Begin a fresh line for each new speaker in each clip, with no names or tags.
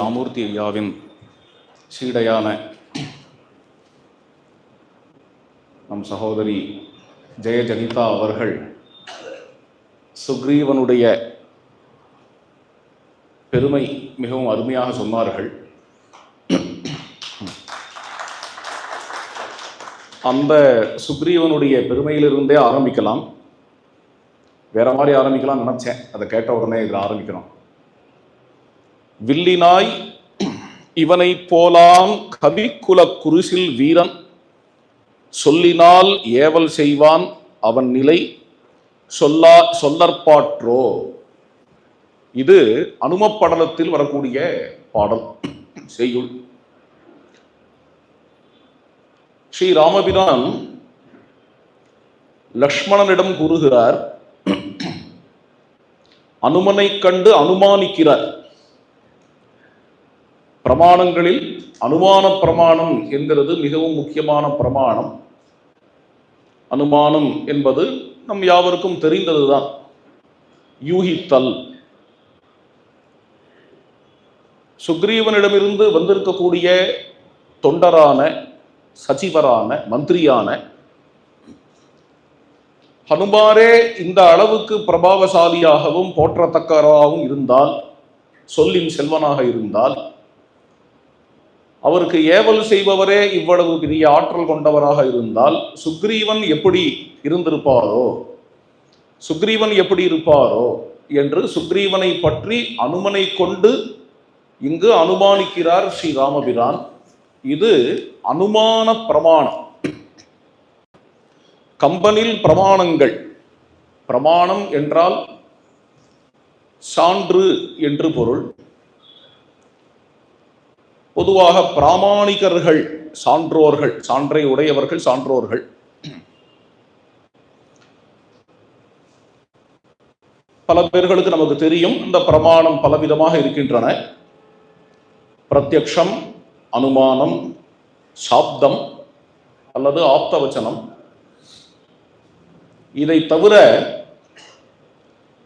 ராமூர்த்தி ஐயாவின் சீடையான நம் சகோதரி ஜெயஜனிதா அவர்கள் சுக்ரீவனுடைய பெருமை மிகவும் அருமையாக சொன்னார்கள். அந்த சுக்ரீவனுடைய பெருமையிலிருந்தே ஆரம்பிக்கலாம். வேற மாதிரி ஆரம்பிக்கலாம் நினைச்சேன், அதை கேட்ட உடனே இதில் ஆரம்பிக்கிறோம். வில்லினாய் இவனை போலாம் கவிக்குல குருசில் வீரன், சொல்லினால் ஏவல் செய்வான் அவன் நிலை சொல்லற்பாற்றோ. இது அனுமப்படலத்தில் வரக்கூடிய பாடல் செய்யுள். ஸ்ரீ ராமபிரான் லக்ஷ்மணனிடம் கூறுகிறார், அனுமனை கண்டு அனுமானிக்கிறார். பிரமாணங்களில் அனுமான பிரமாணம் என்கிறது மிகவும் முக்கியமான பிரமாணம். அனுமானம் என்பது நம் யாவருக்கும் தெரிந்ததுதான், யூகித்தல். சுக்ரீவனிடமிருந்து வந்திருக்கக்கூடிய தொண்டரான, சச்சிவரான, மந்திரியான ஹனுமாரே இந்த அளவுக்கு பிரபாவசாலியாகவும் போற்றத்தக்கவராகவும் இருந்தால், சொல்லின் செல்வனாக இருந்தால், அவருக்கு ஏவல் செய்பவரே இவ்வளவு பெரிய ஆற்றல் கொண்டவராக இருந்தால், சுக்ரீவன் எப்படி இருந்திருப்பாரோ, சுக்ரீவன் எப்படி இருப்பாரோ என்று சுக்ரீவனை பற்றி அனுமனை கொண்டு இங்கு அனுமானிக்கிறார் ஸ்ரீ ராமபிரான். இது அனுமான பிரமாணம். கம்பனில் பிரமாணங்கள், பிரமாணம் என்றால் சான்று என்று பொருள். பொதுவாக பிராமாணிகர்கள், சான்றோர்கள், சான்றை உடையவர்கள், சான்றோர்கள். பல பேர்களுக்கு நமக்கு தெரியும், இந்த பிரமாணம் பலவிதமாக இருக்கின்றன. பிரத்யக்ஷம், அனுமானம், சாப்தம் அல்லது ஆப்தவச்சனம். இதை தவிர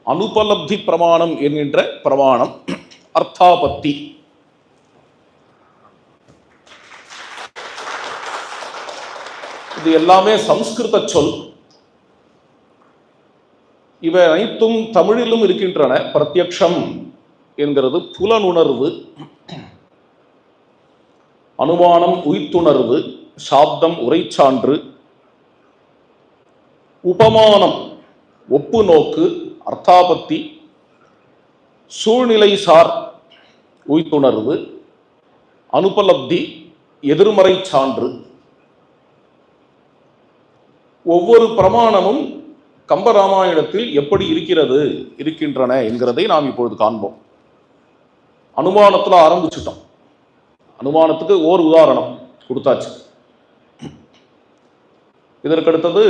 அனுபலப்தி பிரமாணம் என்கின்ற பிரமாணம், அர்த்தாபத்தி. இது எல்லாமே சம்ஸ்கிருத சொல். இவை அனைத்தும் தமிழிலும் இருக்கின்றன. பிரத்யக்ஷம் என்கிறது புலனுணர்வு, அனுமானம் உய்த்துணர்வு, சாப்தம் உரைச்சான்று, உபமானம் ஒப்பு நோக்கு, அர்த்தாபத்தி, சூழ்நிலை சார் உய்த்துணர்வு, அனுபலப்தி எதிர்மறை சான்று. ஒவ்வொரு பிரமாணமும் கம்பராமாயணத்தில் எப்படி இருக்கின்றன என்கிறதை நாம் இப்பொழுது காண்போம். அனுமானத்தில் ஆரம்பிச்சுட்டோம். அனுமானத்துக்கு ஓர் உதாரணம் கொடுத்தாச்சு. இதற்கடுத்தது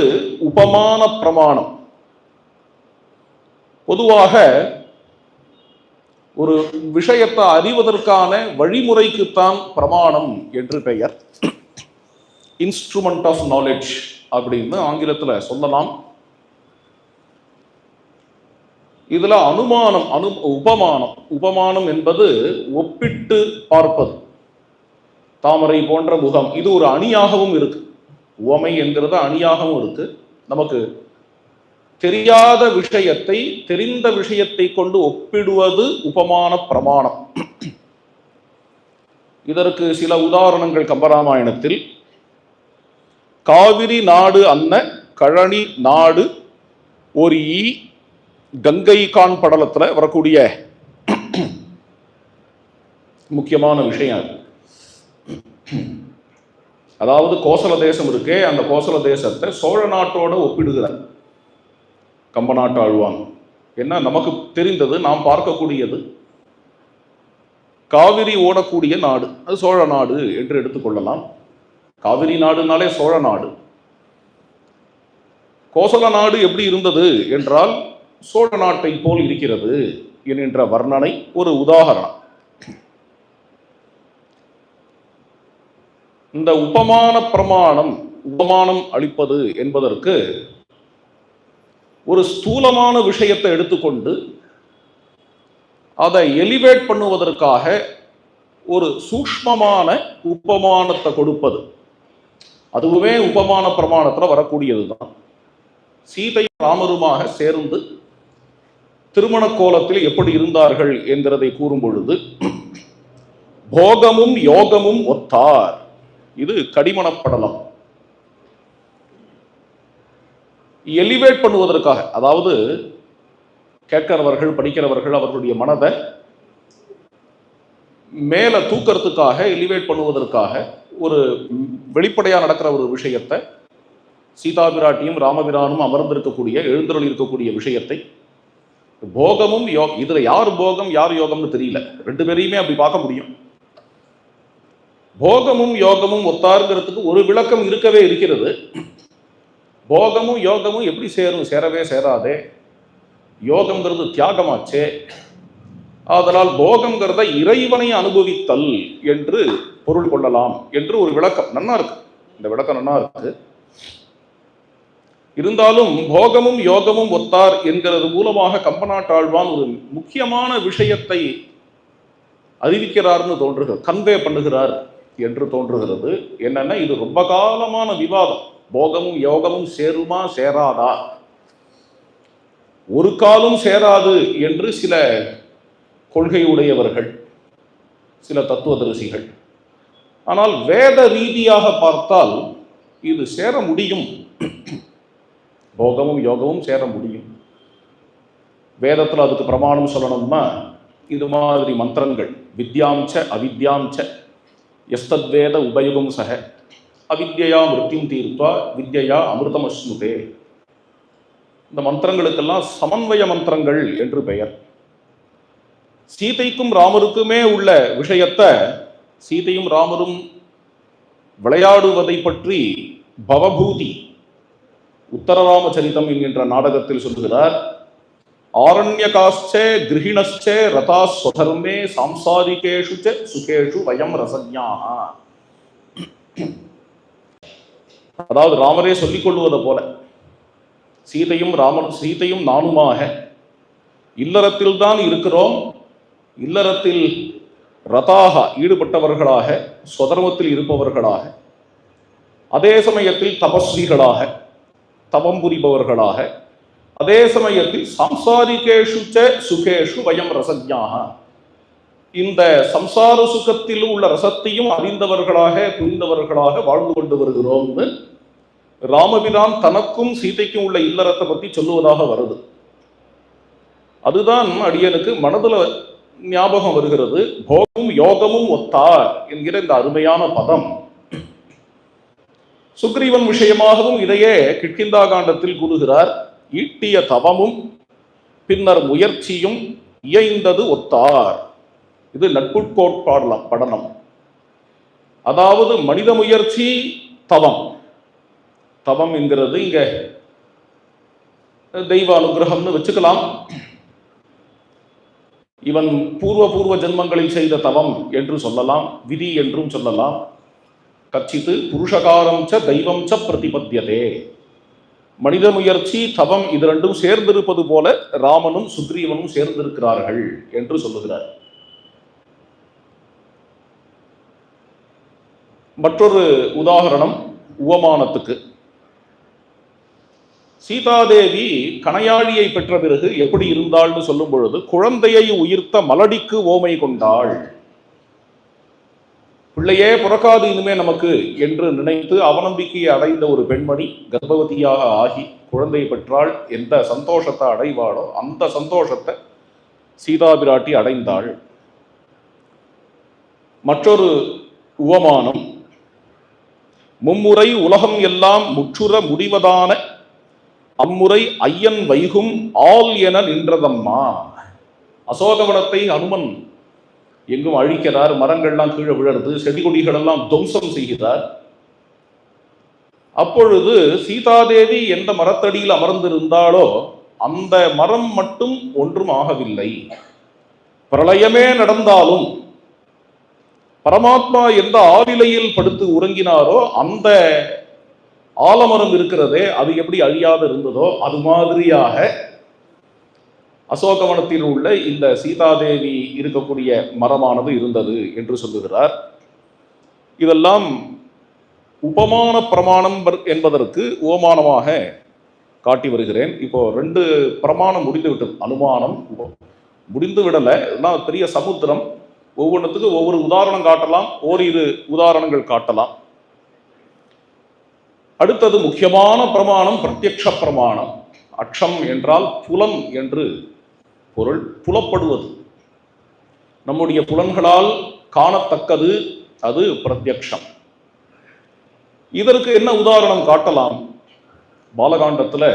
உபமான பிரமாணம். பொதுவாக ஒரு விஷயத்தை அறிவதற்கான வழிமுறைக்குத்தான் பிரமாணம் என்று பெயர். இன்ஸ்ட்ருமெண்ட் ஆஃப் நாலேஜ் அப்படின்னு ஆங்கிலத்தில் சொல்லலாம். இதுல அனுமானம், உபமானம். உபமானம் என்பது ஒப்பிட்டு பார்ப்பது. தாமரை போன்ற முகம், இது ஒரு அணியாகவும் இருக்கு. உவமை என்கிறது அணியாகவும் இருக்கு. நமக்கு தெரியாத விஷயத்தை தெரிந்த விஷயத்தை கொண்டு ஒப்பிடுவது உபமான பிரமாணம். இதற்கு சில உதாரணங்கள் கம்பராமாயணத்தில். காவிரி நாடு அன்ன கழனி நாடு ஒரு ஈ கங்கை கான் படலத்துல வரக்கூடிய முக்கியமான விஷயம். அதாவது கோசல தேசம் இருக்கே, அந்த கோசல தேசத்தை சோழ நாட்டோட ஒப்பிடுகிறார் கம்ப நாட்டு ஆழ்வாங்க. என்ன நமக்கு தெரிந்தது, நாம் பார்க்கக்கூடியது, காவிரி ஓடக்கூடிய நாடு, அது சோழ நாடு என்று எடுத்துக்கொள்ளலாம். காவிரி நாடுனாலே சோழ நாடு. கோசல நாடு எப்படி இருந்தது என்றால் சோழ நாட்டை போல் இருக்கிறது என்கின்ற வர்ணனை ஒரு உதாரணம். இந்த உபமான பிரமாணம், உபமானம் அளிப்பது என்பதற்கு ஒரு ஸ்தூலமான விஷயத்தை எடுத்துக்கொண்டு அதை எலிவேட் பண்ணுவதற்காக ஒரு சூக்ஷ்மமான உபமானத்தை கொடுப்பது. அதுவுமே உபமான பிரமாணத்துல வரக்கூடியதுதான். சீதை ராமருமாக சேர்ந்து திருமண கோலத்தில் எப்படி இருந்தார்கள் என்கிறதை கூறும் பொழுது, போகமும் யோகமும் ஒத்தார். இது கடிமணப்படலம். எலிவேட் பண்ணுவதற்காக, அதாவது கேட்கிறவர்கள் படிக்கிறவர்கள் அவர்களுடைய மனதை மேல தூக்கிறதுக்காக, எலிவேட் பண்ணுவதற்காக ஒரு வெளிப்படையா நடக்கிற ஒரு விஷயத்தை, சீதாபிராட்டியும் ராமபிரானும் அமர்ந்திருக்கக்கூடிய எழுந்தருள் இருக்கக்கூடிய விஷயத்தை போகமும் இதுல யார் போகம் யார் யோகம்னு தெரியல, ரெண்டு பேரையுமே அப்படி பார்க்க முடியும். போகமும் யோகமும் ஒத்தாருங்கிறதுக்கு ஒரு விளக்கம் இருக்கவே இருக்கிறது. போகமும் யோகமும் எப்படி சேரும்? சேரவே சேராதே. யோகம்ங்கிறது தியாகமாச்சே. அதனால் போகம்ங்கிறத இறைவனை அனுபவித்தல் என்று பொருள் கொள்ளலாம் என்று ஒரு விளக்கம் நன்னா இருக்கு. இந்த விளக்கம் நன்னா இருக்கு. இருந்தாலும் போகமும் யோகமும் ஒத்தார் என்கிறது மூலமாக கம்பநாட்டாழ்வான் ஒரு முக்கியமான விஷயத்தை அறிவிக்கிறார்னு தோன்றுகிறது, கன்வே பண்ணுகிறார் என்று தோன்றுகிறது. என்னன்னா, இது ரொம்ப காலமான விவாதம். போகமும் யோகமும் சேருமா சேராதா? ஒரு காலும் சேராது என்று சில கொள்கை உடையவர்கள், சில தத்துவதரிசிகள். ஆனால் வேத ரீதியாக பார்த்தால் இது சேர முடியும். போகமும் யோகமும் சேர முடியும். வேதத்தில் அதுக்கு பிரமாணம் சொல்லணும்னா இது மாதிரி மந்திரங்கள், வித்யாம்ச அவித்யாம்ச எஸ்தத்வேத உபயுகம் சக அவித்யா மிருத்யும் தீர்த்வா வித்யா அமிர்தமஸ்னுதே. இந்த மந்திரங்களுக்கெல்லாம் சமன்வய மந்திரங்கள் என்று பெயர். சீதைக்கும் ராமருக்குமே உள்ள விஷயத்தை, சீதையும் ராமரும் விளையாடுவதை பற்றி பவபூதி உத்தரராமச்சரிதம் என்கின்ற நாடகத்தில் சொல்லுகிறார். ஆரண்யகாஸ்சே கிரகிணஸ்சே ரதா ஸ்வதர்மே சாம்சாரிகேஷு ச சுகேஷு வயம் ரசஜ்ஞாஹ. அதாவது ராமரே சொல்லிக் கொள்வதை போல சீதையும் நானுமாக இல்லறத்தில் தான் இருக்கிறோம். இல்லறத்தில் ரதாக ஈடுபட்டவர்களாக, ஸ்வதர்மத்தில் இருப்பவர்களாக, அதே சமயத்தில் தபஸ்விகளாக, தவம் புரிபவர்களாக, அதே சமயத்தில் சம்சாரிகேஷு ச சுகேஷு வயம் ரசஜ்ஞாஹ. இந்த சம்சார சுகத்தில் உள்ள ரசத்தையும் அறிந்தவர்களாக, புரிந்தவர்களாக வாழ்ந்து கொண்டு வருகிறோம்னு ராமபிரான் தனக்கும் சீதைக்கும் உள்ள இல்லறத்தை பற்றி சொல்லுவதாக வருது. அதுதான் அடியனுக்கு மனதுல ஞாபகம் வருகிறது. போகமும் யோகமும் ஒத்தார் என்கிற இந்த அருமையான பதம் சுக்ரீவன் விஷயமாகவும் இதையே கிஷ்கிந்தா காண்டத்தில் கூறுகிறார். ஈட்டிய தவமும் பின்னர் முயற்சியும் இயைந்தது ஒத்தார். இது நட்புட்கோட்பாடலாம் படனம். அதாவது மனித முயற்சி, தவம். தவம் என்கிறது இங்க தெய்வ அனுகிரகம்னு வச்சுக்கலாம். இவன் பூர்வ ஜென்மங்களில் செய்த தவம் என்று சொல்லலாம், விதி என்றும் சொல்லலாம். கச்சித்து புருஷகாரம் ச தெய்வம் ச பிரதிபத்தியதே. மனித முயற்சி, தவம் இது ரெண்டும் சேர்ந்திருப்பது போல ராமனும் சுக்ரீவனும் சேர்ந்திருக்கிறார்கள் என்று சொல்லுகிறார். மற்றொரு உதாரணம் உவமானத்துக்கு. சீதாதேவி கணையாழியை பெற்ற பிறகு எப்படி இருந்தாள்னு சொல்லும் பொழுது, குழந்தையை உயிர்த்த மலடிக்கு ஓமை கொண்டாள். பிள்ளையே பிறக்காது இனிமே நமக்கு என்று நினைத்து அவநம்பிக்கையை அடைந்த ஒரு பெண்மணி கர்ப்பவதியாக ஆகி குழந்தையை பெற்றாள். எந்த சந்தோஷத்தை அடைவாளோ அந்த சந்தோஷத்தை சீதாபிராட்டி அடைந்தாள். மற்றொரு உவமானம், மும்முறை உலகம் எல்லாம் முற்றுற முடிவதான அம்முறை ஐயன் வைகும் ஆல் என நின்றதம்மா. அசோகவனத்தை அனுமன் எங்கும் அழிக்கிறார், மரங்கள்லாம் கீழே விழறது, செடி கொடிகள் எல்லாம் துவம்சம் செய்கிறார். அப்பொழுது சீதாதேவி எந்த மரத்தடியில் அமர்ந்திருந்தாலோ அந்த மரம் மட்டும் ஒன்றும் ஆகவில்லை. பிரளயமே நடந்தாலும் பரமாத்மா எந்த ஆவிலையில் படுத்து உறங்கினாரோ அந்த ஆலமரம் இருக்கிறதே, அது எப்படி அழியாது இருந்ததோ அது மாதிரியாக அசோகவனத்தில் உள்ள இந்த சீதாதேவி இருக்கக்கூடிய மரமானது இருந்தது என்று சொல்லுகிறார். இதெல்லாம் உபமான பிரமாணம் என்பதற்கு ஓமானமாக காட்டி வருகிறேன். இப்போ 2 பிரமாணம் முடிந்து விட்டது. அனுமானம் முடிந்து விடலை, இதெல்லாம் பெரிய சமுத்திரம். ஒவ்வொன்றுத்துக்கு ஒவ்வொரு உதாரணம் காட்டலாம், ஓரிரு உதாரணங்கள் காட்டலாம். அடுத்தது முக்கியமான பிரமாணம் பிரத்யக்ஷ பிரமாணம். அக்ஷம் என்றால் புலன் என்று பொருள். புலப்படுவது, நம்முடைய புலன்களால் காணத்தக்கது, அது பிரத்யக்ஷம். இதற்கு என்ன உதாரணம் காட்டலாம்? பாலகாண்டத்துல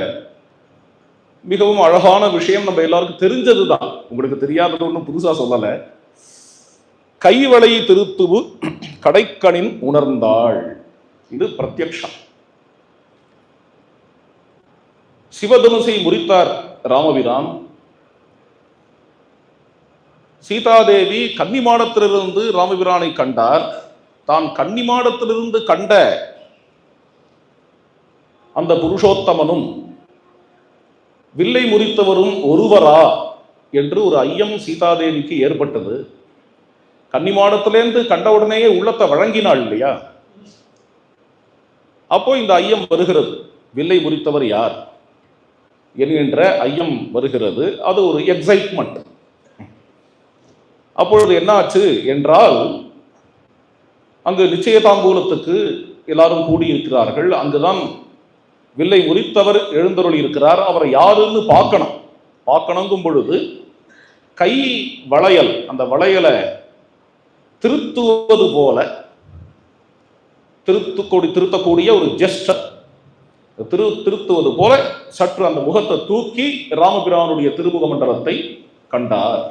மிகவும் அழகான விஷயம், நம்ம எல்லாருக்கும் தெரிஞ்சதுதான், உங்களுக்கு தெரியாதது ஒன்றும் புதுசா சொல்லலை. கைவளை திருத்துவு கடைக்கணின் உணர்ந்தாள், இது பிரத்யக்ஷம். சிவதனுசை முறித்தார் ராமபிரான். சீதாதேவி கன்னிமாடத்திலிருந்து ராமபிரானை கண்டார். தான் கன்னிமாடத்திலிருந்து கண்ட அந்த புருஷோத்தமனும் வில்லை முறித்தவரும் ஒருவரா என்று ஒரு ஐயம் சீதாதேவிக்கு ஏற்பட்டது. கன்னிமாடத்திலேருந்து கண்டவுடனேயே உள்ளத்தை வழங்கினாள் இல்லையா? அப்போ இந்த ஐயம் வருகிறது, வில்லை முறித்தவர் யார் என்கின்ற ஐயம் வருகிறது. அது ஒரு எக்ஸைட்மெண்ட். அப்பொழுது என்ன ஆச்சு என்றால், அங்கு நிச்சயதாம்பூலத்துக்கு எல்லாரும் கூடியிருக்கிறார்கள். அங்குதான் வில்லை முறித்தவர் எழுந்தருளி இருக்கிறார். அவரை யாருன்னு பார்க்கணுங்கும் பொழுது கை வளையல், அந்த வளையலை திருத்துவது போல, திருத்தக்கூடிய ஒரு ஜெஸ்டர், திருத்துவது போல சற்று அந்த முகத்தை தூக்கி ராமபிரானுடைய திருமுக மண்டலத்தை கண்டார்.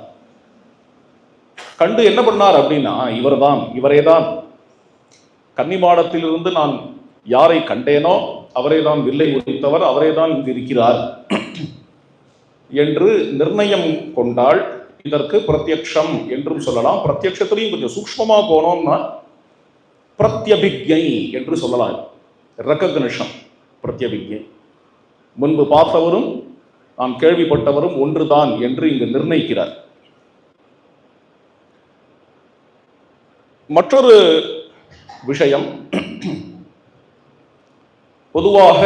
கண்டு என்ன பண்ணார் அப்படின்னா, இவரேதான் கன்னிமாடத்திலிருந்து நான் யாரை கண்டேனோ அவரே தான் வில்லை முறித்தவர், அவரே தான் இங்கு இருக்கிறார் என்று நிர்ணயம் கொண்டாள். இதற்கு பிரத்யக்ஷம் என்றும் சொல்லலாம். பிரத்யக்ஷத்திலையும் கொஞ்சம் சூக்ஷ்மமா போனோம்னா பிரத்யபிக்ஞை என்று சொல்லலாம். ரெகக்னிஷன், பிரத்யபிக்ஞை. முன்பு பார்த்தவரும் நான் கேள்விப்பட்டவரும் ஒன்றுதான் என்று இங்கு நிர்ணயிக்கிறார். மற்றொரு விஷயம், பொதுவாக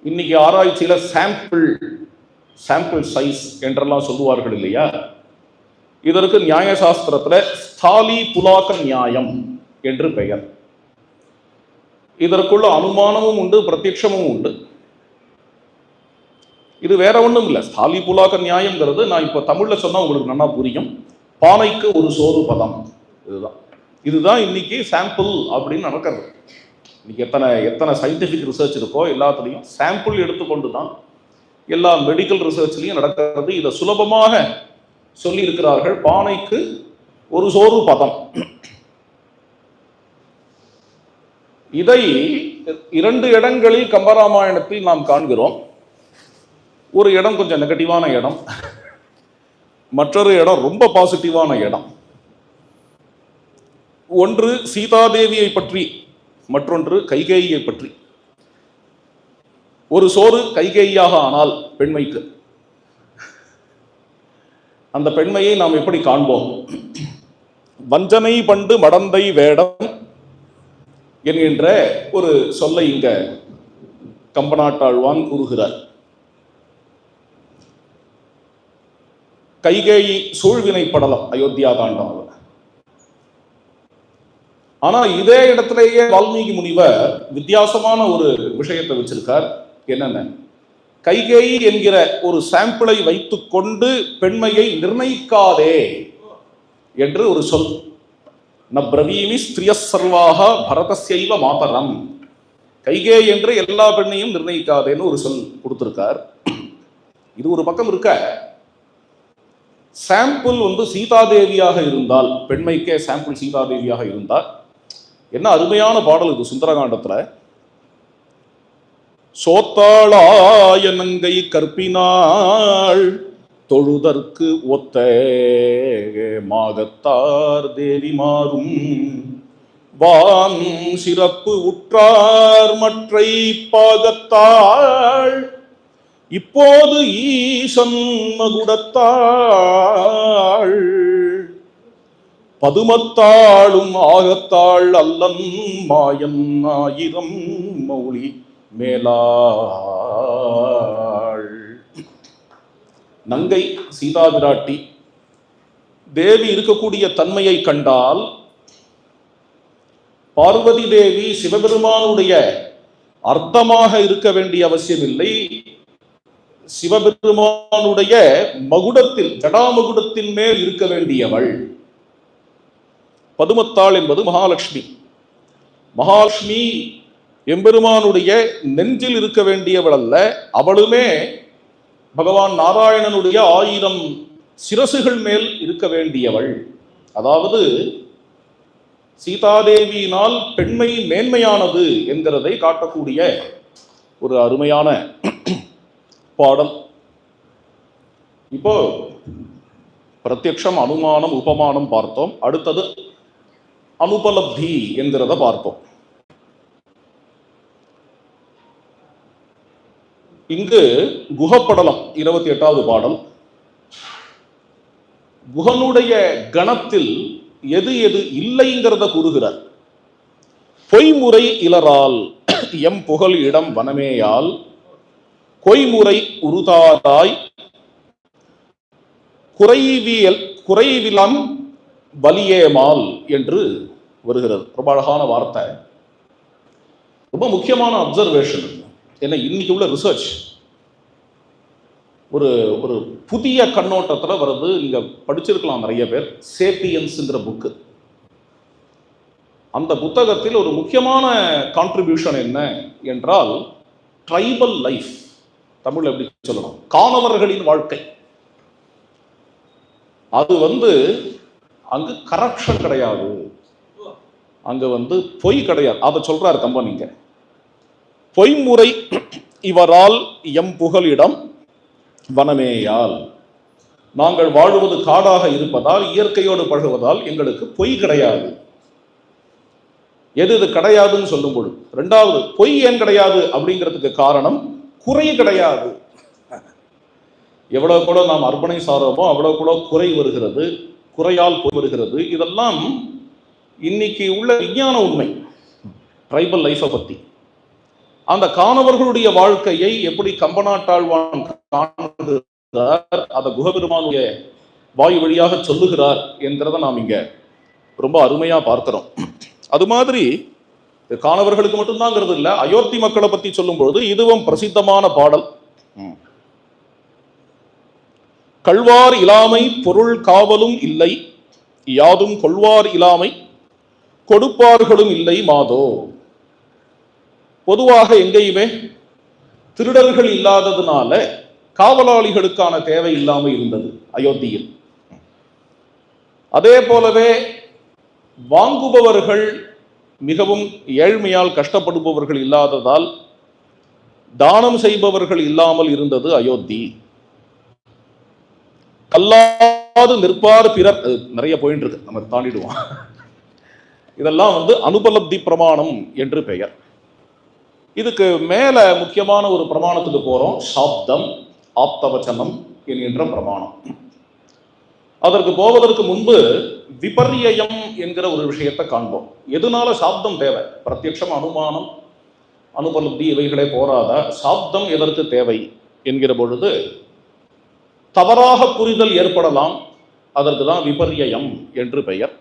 இன்னைக்கு ஆராய்ச்சியில சாம்பிள் சைஸ் என்றெல்லாம் சொல்லுவார்கள் இல்லையா? இதற்கு நியாயசாஸ்திரத்துல ஸ்தாலி புலாக்க நியாயம் என்று பெயர். இதற்குள்ள அனுமானமும் உண்டு, பிரத்யக்ஷமும் உண்டு. இது வேற ஒன்றும் இல்லை. ஸ்தாலி புலாக்க நியாயம்ங்கிறது, நான் இப்போ தமிழ்ல சொன்னா உங்களுக்கு நல்லா புரியும். பானைக்கு ஒரு சோறு பதம், இதுதான் இன்னைக்கு சாம்பிள் அப்படின்னு நடக்கிறது. இன்னைக்கு எத்தனை சயின்டிஃபிக் ரிசர்ச் இருக்கோ எல்லாத்துலேயும் சாம்பிள் எடுத்துக்கொண்டு தான் எல்லா மெடிக்கல் ரிசர்ச்லையும் நடக்கிறது. இதை சுலபமாக சொல்லி இருக்கிறார்கள், பானைக்கு ஒரு சோறு பதம். இதை 2 இடங்களில் கம்பராமாயணத்தில் நாம் காண்கிறோம். ஒரு இடம் கொஞ்சம் நெகட்டிவான இடம், மற்றொரு இடம் ரொம்ப பாசிட்டிவான இடம். ஒன்று சீதாதேவியை பற்றி, மற்றொன்று கைகேயியை பற்றி. ஒரு சோறு கைகேயியாக ஆனால் பெண்மைக்கு, அந்த பெண்மையை நாம் எப்படி காண்போம்? வஞ்சனை பண்டு மடந்தை வேடம் என்கின்ற ஒரு சொல்லை இங்க கம்பநாட்டாழ்வான் கூறுகிறார். கைகேயி சூழ்வினை படலம் அயோத்தியா காண்டம். ஆனா இதே இடத்திலேயே வால்மீகி முனிவர் வித்தியாசமான ஒரு விஷயத்தை வச்சிருக்கார். என்னென்ன? கைகேயி என்கிற ஒரு சாம்பிளை வைத்துக் கொண்டு பெண்மையை நிர்ணயிக்காதே என்று ஒரு சொல். நப்ரவீமி ஸ்திரிய சர்வாக பரதஸ்யைவ மாதரம். கைகே என்று எல்லா பெண்ணையும் நிர்ணயிக்காதேன்னு ஒரு சொல் கொடுத்திருக்கார். இது ஒரு பக்கம் இருக்க, சாம்பிள் சீதாதேவியாக இருந்தால், பெண்மைக்கே சாம்பிள் சீதாதேவியாக இருந்தால், என்ன அருமையான பாடல் இது சுந்தரகாண்டத்துல. சோத்தாளாய நங்கை கற்பினாள் தொழுதற்கு ஒத்த மாகத்தார் தேவி மாறும் வான் சிறப்பு உற்றார் மற்றை பாகத்தாள் இப்போது ஈசன் மகுடத்தாள் பதுமத்தாளும் ஆகத்தாள் அல்லன் மாயன் ஆயிரம் மௌலி மேலாள். நங்கை சீதா பிராட்டி தேவி இருக்கக்கூடிய தன்மையை கண்டால் பார்வதி தேவி சிவபெருமானுடைய அர்த்தமாக இருக்க வேண்டிய அவசியம் இல்லை. சிவபெருமானுடைய மகுடத்தில் ஜடாமகுடத்தின் மேல் இருக்க வேண்டியவள். பதுமத்தாள் என்பது மகாலட்சுமி. மகாலட்சுமி எம்பெருமானுடைய நெஞ்சில் இருக்க வேண்டியவள் அல்ல, அவளுமே பகவான் நாராயணனுடைய 1000 சிரசுகள் மேல் இருக்க வேண்டியவள். அதாவது சீதாதேவியினால் பெண்மை மேன்மையானது என்கிறதை காட்டக்கூடிய ஒரு அருமையான பாடல். இப்போ பிரத்யக்ஷம், அனுமானம், உபமானம் பார்த்தோம். அடுத்தது அனுபலப்தி என்கிறத பார்ப்போம். இங்கு குஹப்படலம் 28வது பாடல். குஹனுடைய கணத்தில் எது எது இல்லைங்கிறத கூறுகிறார். பொய்முறை இலரால் எம் புகழ் இடம் வனமேயால் கொய்முறை உருதாதாய் குறைவிலம் வலியேமால் என்று வருகிறது. ரொம்ப அழகான வார்த்தை, ரொம்ப முக்கியமான அப்சர்வேஷன். ஏன்னா இன்னைக்கு உள்ள ரிசர்ச் ஒரு ஒரு புதிய கண்ணோட்டத்தில் வருது. நீங்க படிச்சிருக்கலாம் நிறைய பேர். சேப்பியன்ஸ்ங்கிற புக்கு. அந்த புத்தகத்தில் ஒரு முக்கியமான கான்ட்ரிபியூஷன் என்ன என்றால் ட்ரைபல் லைஃப். தமிழ் எப்படி சொல்லணும், காணவர்களின் வாழ்க்கை. அது அங்கு கரப்ஷன் கிடையாது, அங்க பொய் கிடையாது. அதை சொல்றாரு கம்பனிங்க. பொய்முறை இவரால் எம் புகலிடம் வனமேயால், நாங்கள் வாழுவது காடாக இருப்பதால், இயற்கையோடு பழகுவதால் எங்களுக்கு பொய் கிடையாது. எது இது கிடையாதுன்னு சொல்லும் பொழுது, ரெண்டாவது பொய் ஏன் கிடையாது அப்படிங்கிறதுக்கு காரணம் குறை கிடையாது. எவ்வளவு கூட நாம் அர்ப்பணை சாரோமோ அவ்வளவு கூட குறை வருகிறது, குறையால் பொய் வருகிறது. இதெல்லாம் இன்னைக்கு உள்ள விஞ்ஞான உண்மை. ட்ரைபல் லைஃபை பத்தி அந்த காணவர்களுடைய வாழ்க்கையை எப்படி கம்பநாட்டாழ்வான் காணுகிறார், அதை குஹபெருமானுடைய வாயு வழியாக சொல்லுகிறார் என்கிறத நாம் இங்க ரொம்ப அருமையா பார்க்கிறோம். அது மாதிரி காணவர்களுக்கு மட்டும்தாங்கிறது இல்லை, அயோத்தி மக்களை பத்தி சொல்லும் பொழுது இதுவும் பிரசித்தமான பாடல். கள்வார் இலாமை பொருள் காவலும் இல்லை, யாதும் கொள்வார் இலாமை கொடுப்பார்களும் இல்லை மாதோ. பொதுவாக எங்கேயுமே திருடர்கள் இல்லாததுனால காவலாளிகளுக்கான தேவை இல்லாமல் இருந்தது அயோத்தியில். அதே போலவே வாங்குபவர்கள் மிகவும் ஏழ்மையால் கஷ்டப்படுபவர்கள் இல்லாததால் தானம் செய்பவர்கள் இல்லாமல் இருந்தது அயோத்தி. கல்லாது நிற்பார் பிறர், நிறைய போயிட்டு இருக்கு, நம்ம தாண்டிடுவோம். இதெல்லாம் அனுபலப்தி பிரமாணம் என்று பெயர். இதுக்கு மேல முக்கியமான ஒரு பிரமாணத்துக்கு போறோம். சாப்தம் ஆப்தவச்சனம் என்கின்ற பிரமாணம். அதற்கு போவதற்கு முன்பு விபர்யம் என்கிற ஒரு விஷயத்தை காண்போம். எதனால சாப்தம் தேவை? பிரத்யக்ஷம், அனுமானம், அனுபலப்தி இவைகளே போராத சாப்தம் எதற்கு தேவை என்கிற பொழுது தவறாக புரிதல் ஏற்படலாம். அதற்கு தான் விபர்யம் என்று பெயர்.